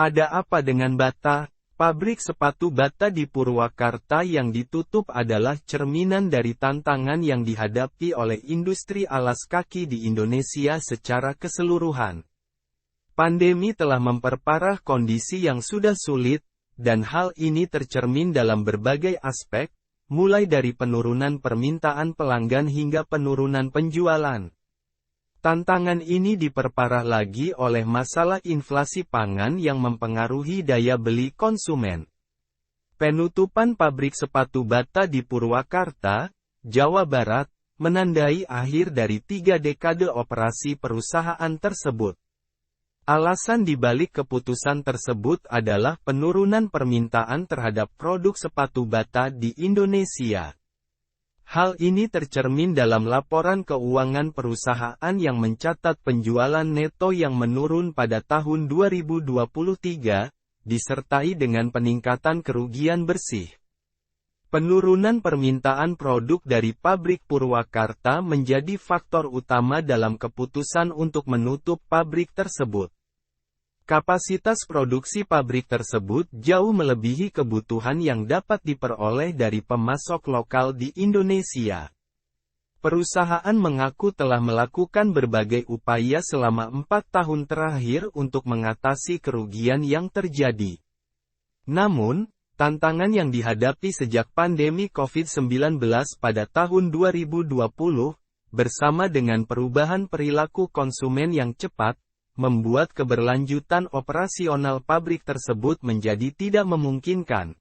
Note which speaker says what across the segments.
Speaker 1: Ada apa dengan Bata? Pabrik sepatu Bata di Purwakarta yang ditutup adalah cerminan dari tantangan yang dihadapi oleh industri alas kaki di Indonesia secara keseluruhan. Pandemi telah memperparah kondisi yang sudah sulit, dan hal ini tercermin dalam berbagai aspek, mulai dari penurunan permintaan pelanggan hingga penurunan penjualan. Tantangan ini diperparah lagi oleh masalah inflasi pangan yang mempengaruhi daya beli konsumen. Penutupan pabrik sepatu Bata di Purwakarta, Jawa Barat, menandai akhir dari 3 dekade operasi perusahaan tersebut. Alasan dibalik keputusan tersebut adalah penurunan permintaan terhadap produk sepatu Bata di Indonesia. Hal ini tercermin dalam laporan keuangan perusahaan yang mencatat penjualan neto yang menurun pada tahun 2023, disertai dengan peningkatan kerugian bersih. Penurunan permintaan produk dari pabrik Purwakarta menjadi faktor utama dalam keputusan untuk menutup pabrik tersebut. Kapasitas produksi pabrik tersebut jauh melebihi kebutuhan yang dapat diperoleh dari pemasok lokal di Indonesia. Perusahaan mengaku telah melakukan berbagai upaya selama 4 tahun terakhir untuk mengatasi kerugian yang terjadi. Namun, tantangan yang dihadapi sejak pandemi COVID-19 pada tahun 2020, bersama dengan perubahan perilaku konsumen yang cepat, membuat keberlanjutan operasional pabrik tersebut menjadi tidak memungkinkan.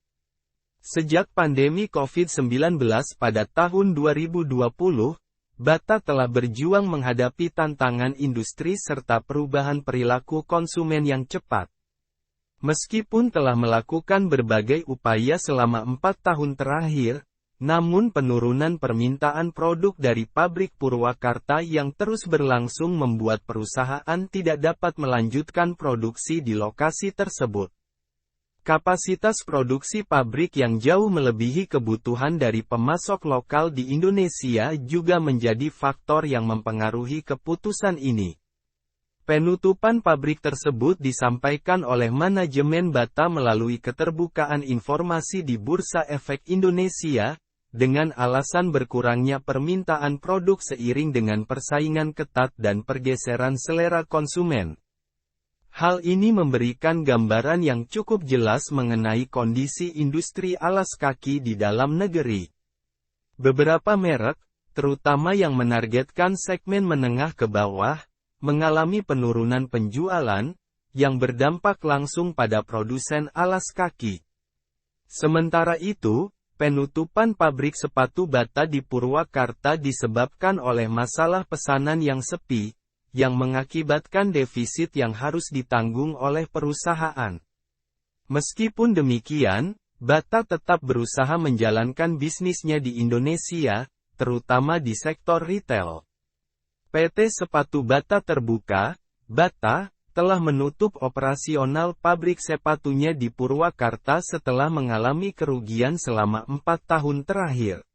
Speaker 1: Sejak pandemi COVID-19 pada tahun 2020, Bata telah berjuang menghadapi tantangan industri serta perubahan perilaku konsumen yang cepat. Meskipun telah melakukan berbagai upaya selama 4 tahun terakhir, namun penurunan permintaan produk dari pabrik Purwakarta yang terus berlangsung membuat perusahaan tidak dapat melanjutkan produksi di lokasi tersebut. Kapasitas produksi pabrik yang jauh melebihi kebutuhan dari pemasok lokal di Indonesia juga menjadi faktor yang mempengaruhi keputusan ini. Penutupan pabrik tersebut disampaikan oleh manajemen Bata melalui keterbukaan informasi di Bursa Efek Indonesia, dengan alasan berkurangnya permintaan produk seiring dengan persaingan ketat dan pergeseran selera konsumen. Hal ini memberikan gambaran yang cukup jelas mengenai kondisi industri alas kaki di dalam negeri. Beberapa merek, terutama yang menargetkan segmen menengah ke bawah, mengalami penurunan penjualan, yang berdampak langsung pada produsen alas kaki. Sementara itu, penutupan pabrik sepatu Bata di Purwakarta disebabkan oleh masalah pesanan yang sepi, yang mengakibatkan defisit yang harus ditanggung oleh perusahaan. Meskipun demikian, Bata tetap berusaha menjalankan bisnisnya di Indonesia, terutama di sektor retail. PT Sepatu Bata Terbuka, Bata, telah menutup operasional pabrik sepatunya di Purwakarta setelah mengalami kerugian selama 4 tahun terakhir.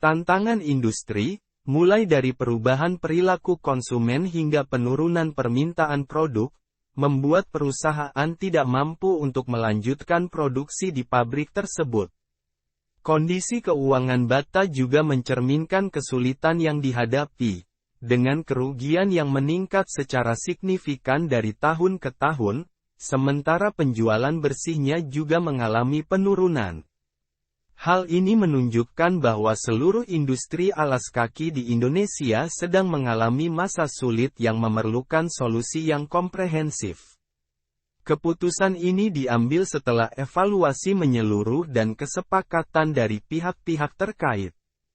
Speaker 1: Tantangan industri, mulai dari perubahan perilaku konsumen hingga penurunan permintaan produk, membuat perusahaan tidak mampu untuk melanjutkan produksi di pabrik tersebut. Kondisi keuangan Bata juga mencerminkan kesulitan yang dihadapi, dengan kerugian yang meningkat secara signifikan dari tahun ke tahun, sementara penjualan bersihnya juga mengalami penurunan. Hal ini menunjukkan bahwa seluruh industri alas kaki di Indonesia sedang mengalami masa sulit yang memerlukan solusi yang komprehensif. Keputusan ini diambil setelah evaluasi menyeluruh dan kesepakatan dari pihak-pihak terkait.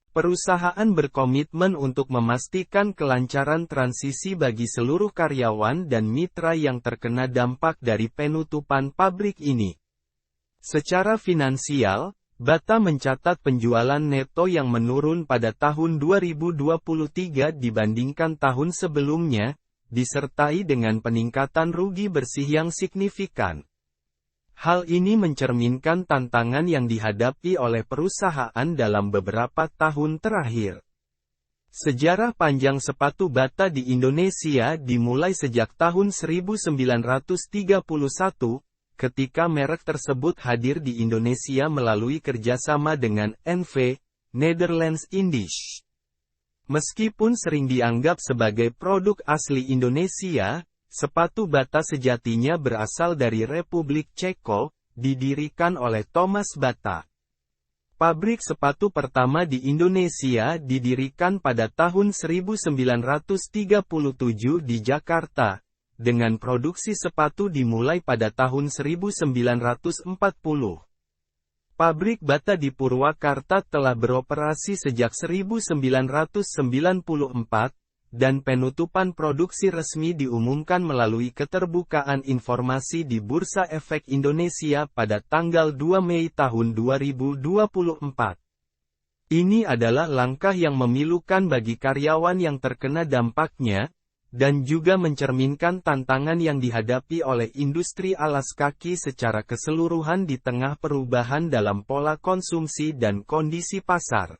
Speaker 1: Perusahaan berkomitmen untuk memastikan kelancaran transisi bagi seluruh karyawan dan mitra yang terkena dampak dari penutupan pabrik ini. Secara finansial, Bata mencatat penjualan neto yang menurun pada tahun 2023 dibandingkan tahun sebelumnya, disertai dengan peningkatan rugi bersih yang signifikan. Hal ini mencerminkan tantangan yang dihadapi oleh perusahaan dalam beberapa tahun terakhir. Sejarah panjang sepatu bata di Indonesia dimulai sejak tahun 1931, ketika merek tersebut hadir di Indonesia melalui kerjasama dengan NV, Netherlands Indies. Meskipun sering dianggap sebagai produk asli Indonesia, sepatu bata sejatinya berasal dari Republik Ceko, didirikan oleh Thomas Bata. Pabrik sepatu pertama di Indonesia didirikan pada tahun 1937 di Jakarta, dengan produksi sepatu dimulai pada tahun 1940. Pabrik bata di Purwakarta telah beroperasi sejak 1994, dan penutupan produksi resmi diumumkan melalui keterbukaan informasi di Bursa Efek Indonesia pada tanggal 2 Mei tahun 2024. Ini adalah langkah yang memilukan bagi karyawan yang terkena dampaknya, dan juga mencerminkan tantangan yang dihadapi oleh industri alas kaki secara keseluruhan di tengah perubahan dalam pola konsumsi dan kondisi pasar.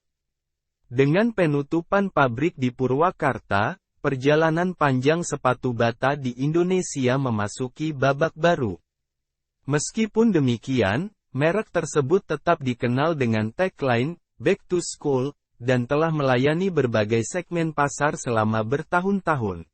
Speaker 1: Dengan penutupan pabrik di Purwakarta, perjalanan panjang sepatu bata di Indonesia memasuki babak baru. Meskipun demikian, merek tersebut tetap dikenal dengan tagline, Back to School, dan telah melayani berbagai segmen pasar selama bertahun-tahun.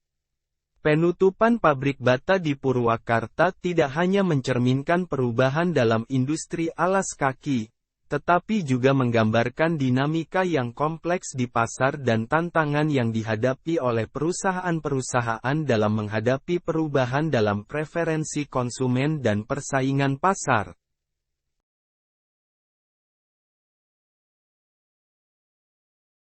Speaker 1: Penutupan pabrik bata di Purwakarta tidak hanya mencerminkan perubahan dalam industri alas kaki, tetapi juga menggambarkan dinamika yang kompleks di pasar dan tantangan yang dihadapi oleh perusahaan-perusahaan dalam menghadapi perubahan dalam preferensi konsumen dan persaingan pasar.